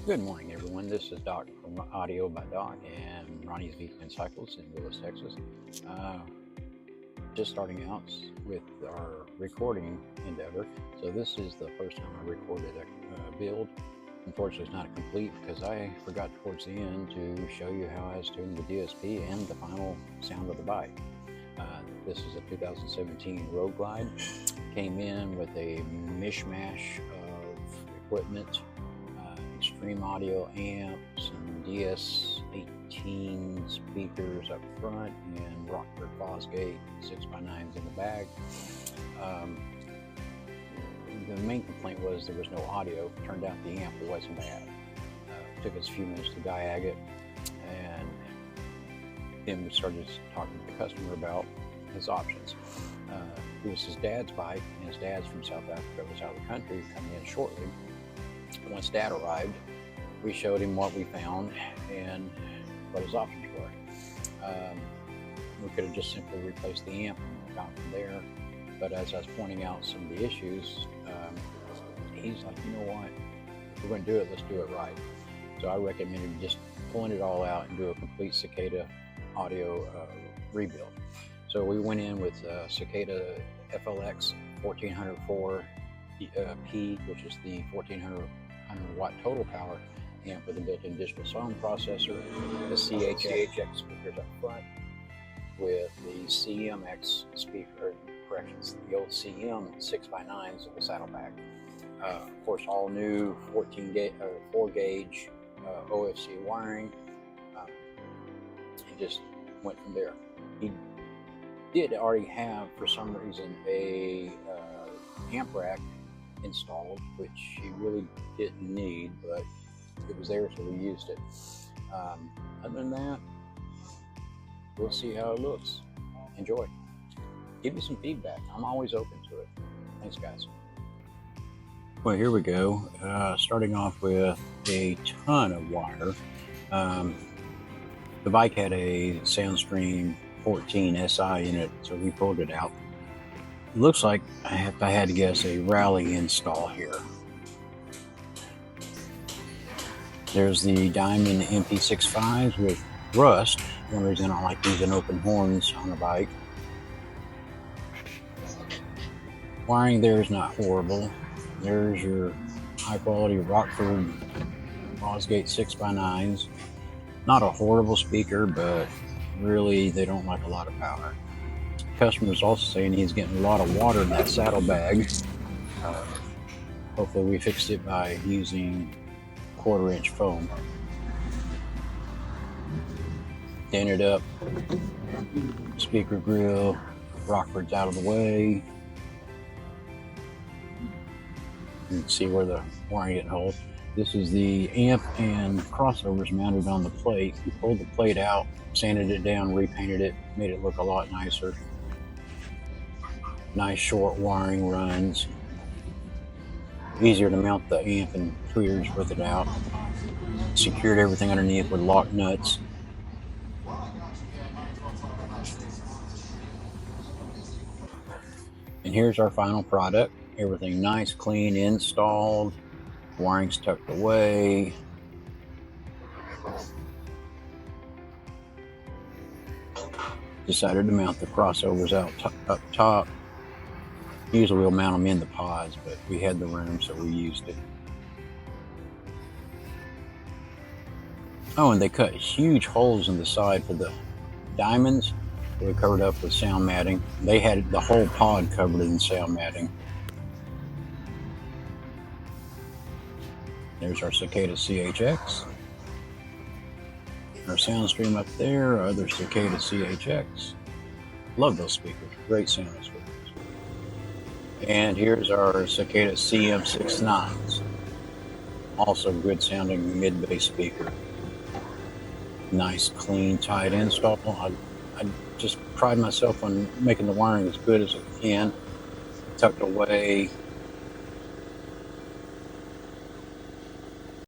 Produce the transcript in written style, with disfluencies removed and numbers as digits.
Good morning, everyone. This is Doc from Audio by Doc and Ronnie's V-Twin Cycles in Willis, Texas. Uh, just starting out with our recording endeavor. So this is the first time I recorded a build. Unfortunately, it's not complete because I forgot towards the end to show you how I was doing the DSP and the final sound of the bike. This is a 2017 Road Glide. Came in with a mishmash of equipment. Extreme audio amp, some DS18 speakers up front, and Rockford Fosgate 6x9s in the back. The main complaint was there was no audio. Turned out the amp wasn't bad. Took us a few minutes to diag it, and then we started talking to the customer about his options. It was his dad's bike, and his dad's from South Africa, was out of the country, coming in shortly. Once Dad arrived, we showed him what we found and what his options were. We could have just simply replaced the amp and gone from there, but as I was pointing out some of the issues, he's like, you know what, if we're going to do it, let's do it right. So I recommended just pulling it all out and do a complete Cicada audio rebuild. So we went in with Cicada FLX 1404 P, which is the 1400 watt total power amp with a built-in digital sound processor, the CHX speakers up front with the CMX speaker, corrections, the old CM 6x9s in the saddlebag. Of course, all new 4 gauge OFC wiring, and just went from there. He did already have, for some reason, a amp rack installed, which he really didn't need, but it was there, so we used it. Other than that, we'll see how it looks. Enjoy. Give me some feedback. I'm always open to it. Thanks, guys. Well, here we go. Starting off with a ton of wire. The bike had a Soundstream 14 SI in it, so we pulled it out. It looks like, if I had to guess, a Rally install here. There's the Diamond MP65s with rust. One reason I like using open horns on a bike. Wiring there is not horrible. There's your high quality Rockford Fosgate 6x9s. Not a horrible speaker, but really they don't like a lot of power. Customer's also saying he's getting a lot of water in that saddlebag. Hopefully we fixed it by using 1/4 inch foam. Dented up speaker grill, Rockford's out of the way. You can see where the wiring didn't hold. This is the amp and crossovers mounted on the plate. We pulled the plate out, sanded it down, repainted it, made it look a lot nicer. Nice short wiring runs. Easier to mount the amp and tweeters with it out. Secured everything underneath with lock nuts. And here's our final product. Everything nice, clean, installed. Wiring's tucked away. Decided to mount the crossovers out up top. Usually we'll mount them in the pods, but we had the room, so we used it. Oh, and they cut huge holes in the side for the diamonds. We covered up with sound matting. They had the whole pod covered in sound matting. There's our Cicada CHX. Our Soundstream up there, our other Cicada CHX. Love those speakers, great sound speakers. And here's our Cicada CM69s. Also good sounding mid-bass speaker. Nice, clean, tight install. I just pride myself on making the wiring as good as it can. Tucked away,